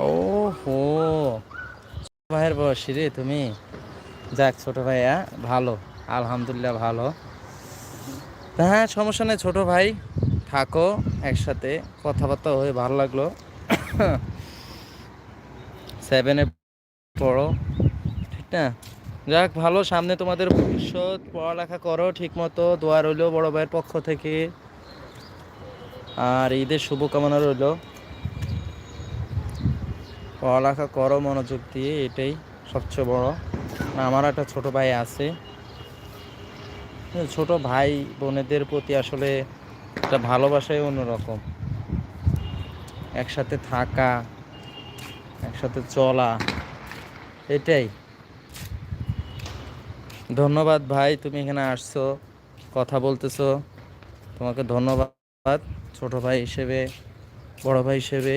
ও হো, ভাইয়ের বয়সী রে তুমি। যাক ছোট ভাইয়া, ভালো, আলহামদুলিল্লাহ ভালো। হ্যাঁ সমস্যা নেই ছোট ভাই, থাকো একসাথে, কথাবার্তা হয়ে ভালো লাগলো। 7-এ পড়ো, ঠিক না? যাক ভালো, সামনে তোমাদের ভবিষ্যৎ, পড়ালেখা করো ঠিক মতো, দোয়া রইলো বড় ভাইয়ের পক্ষ থেকে, আর ঈদের শুভকামনা রইলো। পড়ালেখা করো মনোযোগ দিয়ে, এটাই সবচেয়ে বড়। আমার একটা ছোট ভাই আছে, ছোট ভাই বোনেদের প্রতি আসলে একটা ভালোবাসাই অন্যরকম। একসাথে থাকা, একসাথে চলা, এটাই। ধন্যবাদ ভাই, তুমি এখানে আসছো, কথা বলতেছো, তোমাকে ধন্যবাদ ছোট ভাই হিসেবে, বড় ভাই হিসেবে।